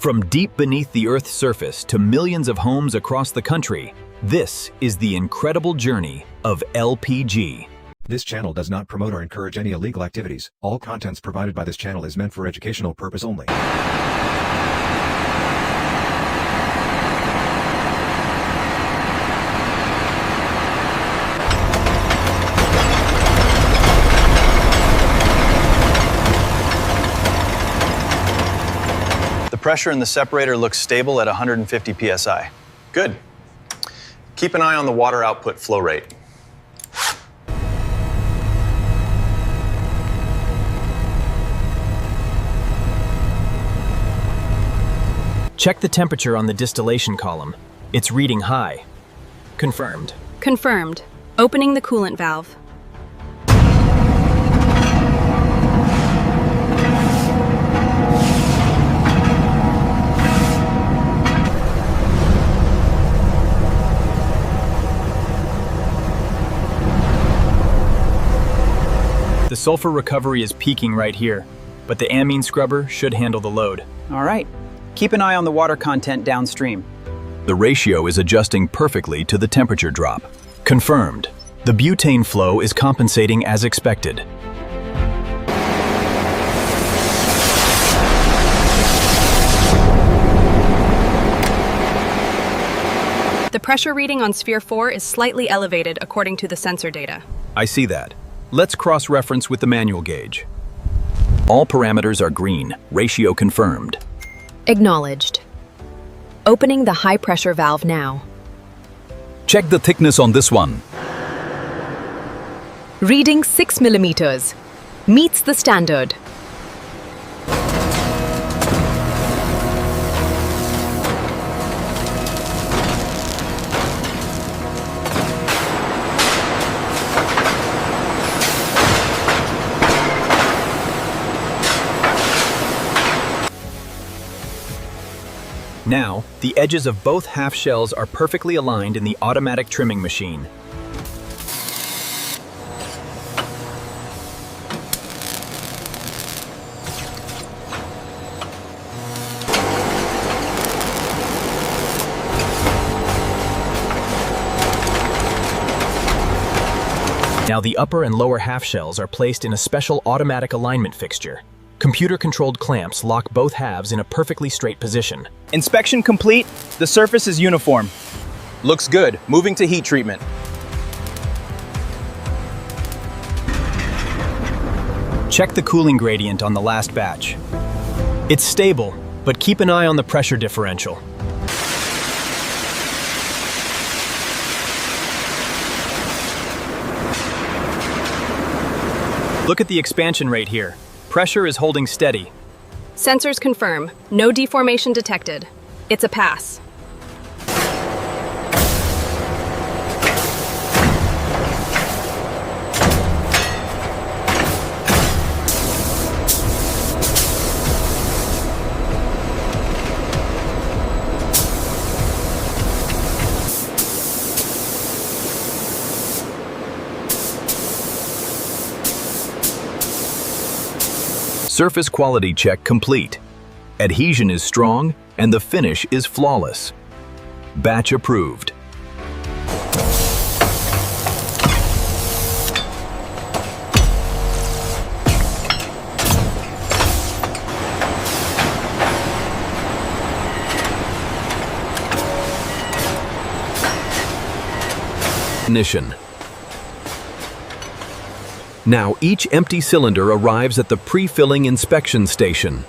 From deep beneath the Earth's surface to millions of homes across the country, this is the incredible journey of LPG. This channel does not promote or encourage any illegal activities. All contents provided by this channel is meant for educational purpose only. The pressure in the separator looks stable at 150 psi. Good. Keep an eye on the water output flow rate. Check the temperature on the distillation column. It's reading high. Confirmed. Confirmed. Opening the coolant valve. The sulfur recovery is peaking right here, but the amine scrubber should handle the load. All right. Keep an eye on the water content downstream. The ratio is adjusting perfectly to the temperature drop. Confirmed. The butane flow is compensating as expected. The pressure reading on Sphere 4 is slightly elevated according to the sensor data. I see that. Let's cross-reference with the manual gauge. All parameters are green, ratio confirmed. Acknowledged. Opening the high-pressure valve now. Check the thickness on this one. Reading 6 millimeters. Meets the standard. Now, the edges of both half shells are perfectly aligned in the automatic trimming machine. Now the upper and lower half shells are placed in a special automatic alignment fixture. Computer-controlled clamps lock both halves in a perfectly straight position. Inspection complete. The surface is uniform. Looks good. Moving to heat treatment. Check the cooling gradient on the last batch. It's stable, but keep an eye on the pressure differential. Look at the expansion rate here. Pressure is holding steady. Sensors confirm. No deformation detected. It's a pass. Surface quality check complete. Adhesion is strong and the finish is flawless. Batch approved. Ignition. Now each empty cylinder arrives at the pre-filling inspection station.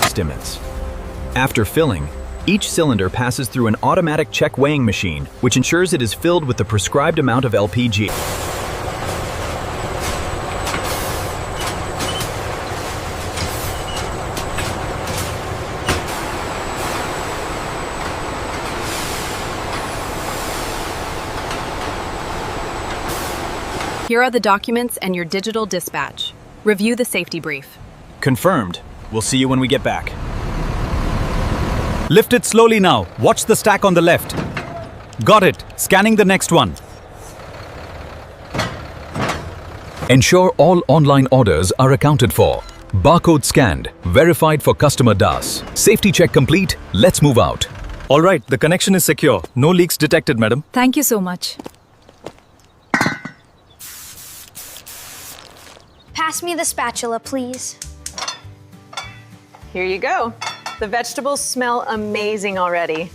Estimates. After filling, each cylinder passes through an automatic check weighing machine, which ensures it is filled with the prescribed amount of LPG. Here are the documents and your digital dispatch. Review the safety brief. Confirmed. We'll see you when we get back. Lift it slowly now. Watch the stack on the left. Got it. Scanning the next one. Ensure all online orders are accounted for. Barcode scanned, verified for customer DAS. Safety check complete, let's move out. All right, the connection is secure. No leaks detected, madam. Thank you so much. Pass me the spatula, please. Here you go. The vegetables smell amazing already.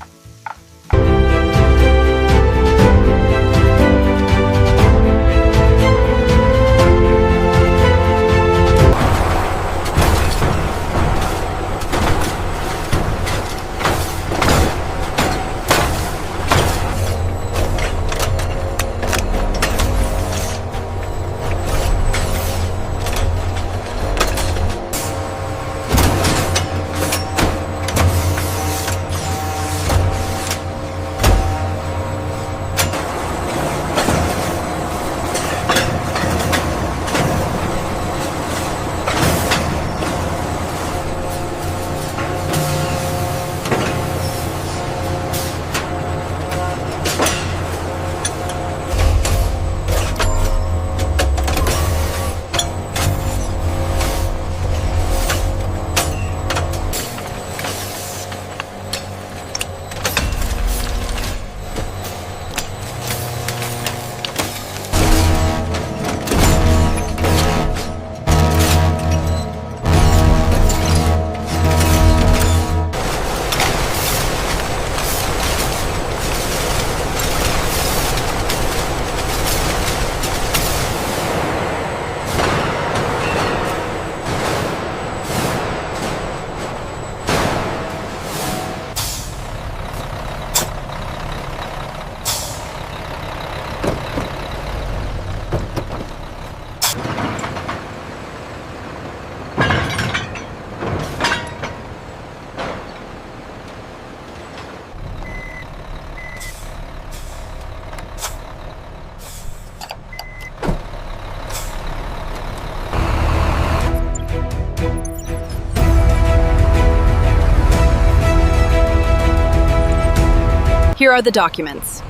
Here are the documents.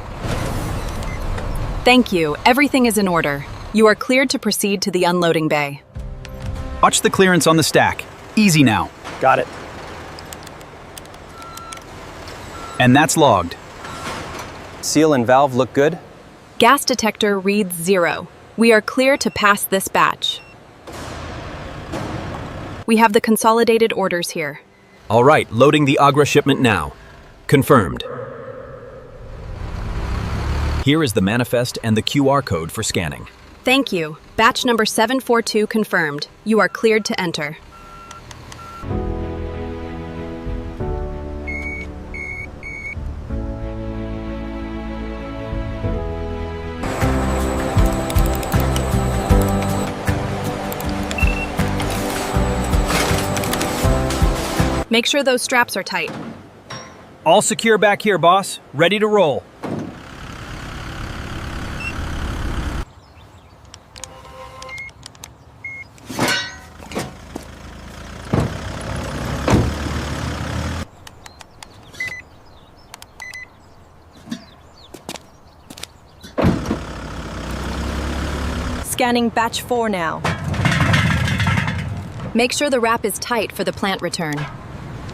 Thank you. Everything is in order. You are cleared to proceed to the unloading bay. Watch the clearance on the stack. Easy now. Got it. And that's logged. Seal and valve look good. Gas detector reads 0. We are clear to pass this batch. We have the consolidated orders here. All right, loading the Agra shipment now. Confirmed. Here is the manifest and the QR code for scanning. Thank you. Batch number 742 confirmed. You are cleared to enter. Make sure those straps are tight. All secure back here, boss. Ready to roll. Scanning batch 4 now. Make sure the wrap is tight for the plant return.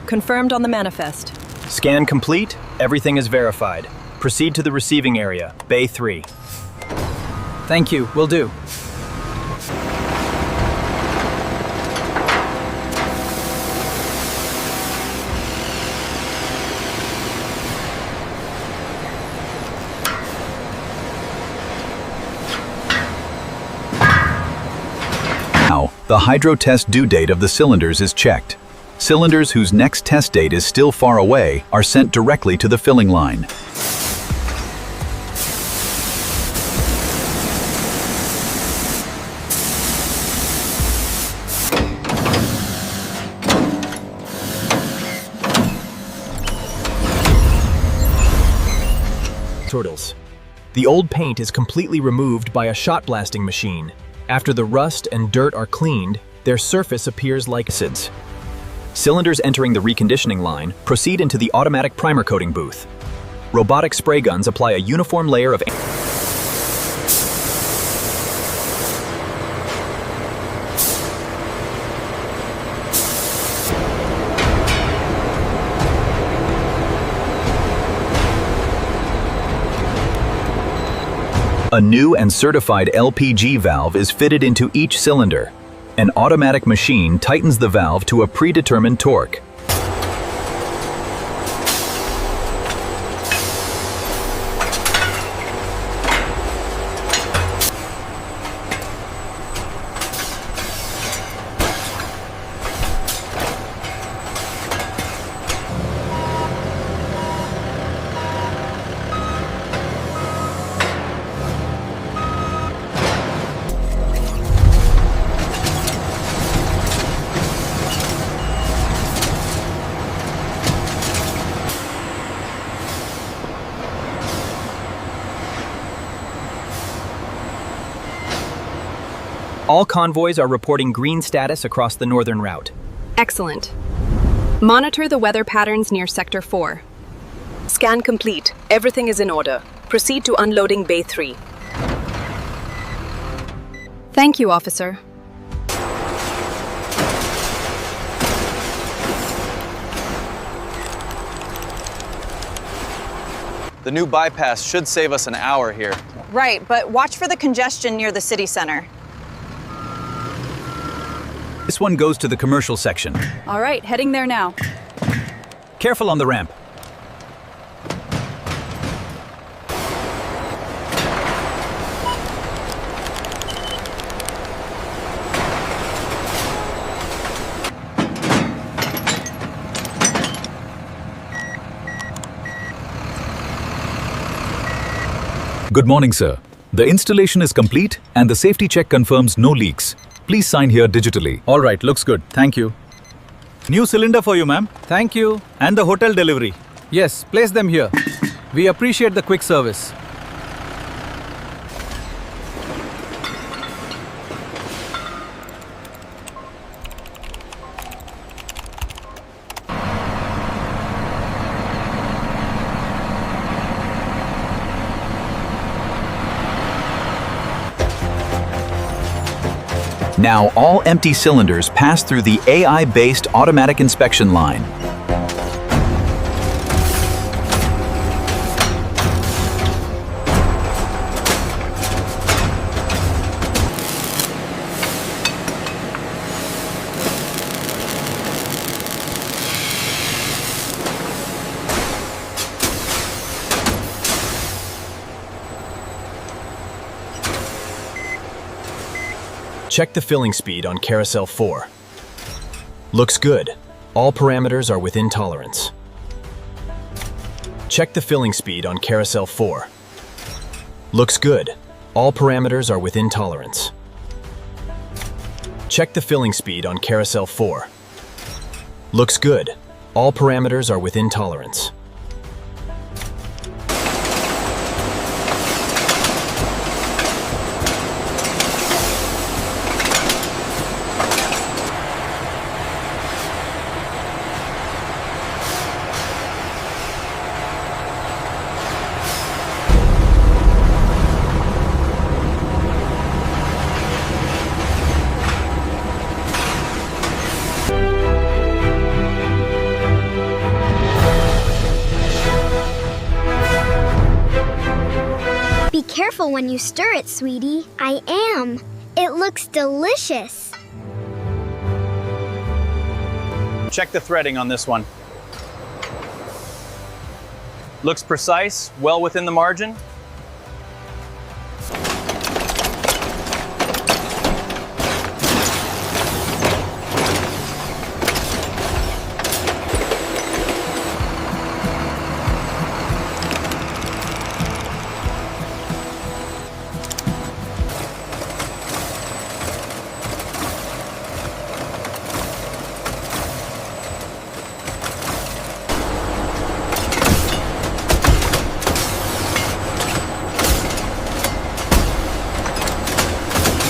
Confirmed on the manifest. Scan complete. Everything is verified. Proceed to the receiving area, Bay 3. Thank you. Will do. Now, the hydro test due date of the cylinders is checked. Cylinders whose next test date is still far away are sent directly to the filling line. Turtles. The old paint is completely removed by a shot blasting machine. After the rust and dirt are cleaned, their surface appears like acids. Cylinders entering the reconditioning line proceed into the automatic primer coating booth. Robotic spray guns apply a uniform layer of A new and certified LPG valve is fitted into each cylinder. An automatic machine tightens the valve to a predetermined torque. All convoys are reporting green status across the northern route. Excellent. Monitor the weather patterns near Sector 4. Scan complete. Everything is in order. Proceed to unloading Bay 3. Thank you, officer. The new bypass should save us an hour here. Right, but watch for the congestion near the city center. This one goes to the commercial section. All right, heading there now. Careful on the ramp. Good morning, sir. The installation is complete and the safety check confirms no leaks. Please sign here digitally. All right, looks good. Thank you. New cylinder for you, ma'am. Thank you. And the hotel delivery. Yes, place them here. We appreciate the quick service. Now all empty cylinders pass through the AI-based automatic inspection line. Check the filling speed on Carousel 4. Looks good. All parameters are within tolerance. Check the filling speed on Carousel 4. Looks good. All parameters are within tolerance. Check the filling speed on Carousel 4. Looks good. All parameters are within tolerance. Be careful when you stir it, sweetie. I am. It looks delicious. Check the threading on this one. Looks precise, well within the margin.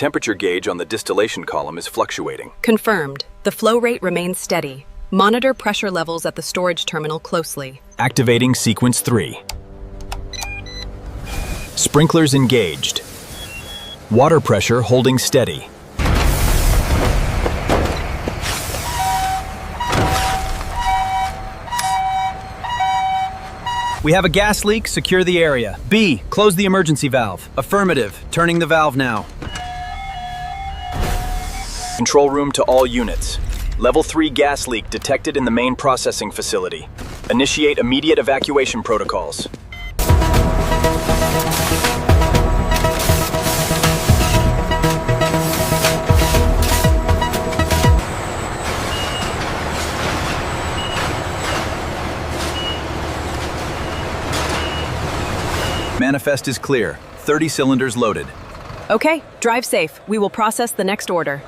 Temperature gauge on the distillation column is fluctuating. Confirmed. The flow rate remains steady. Monitor pressure levels at the storage terminal closely. Activating Sequence 3. Sprinklers engaged. Water pressure holding steady. We have a gas leak, secure the area. B, close the emergency valve. Affirmative. Turning the valve now. Control room to all units. Level 3 gas leak detected in the main processing facility. Initiate immediate evacuation protocols. Manifest is clear. 30 cylinders loaded. Okay, drive safe. We will process the next order.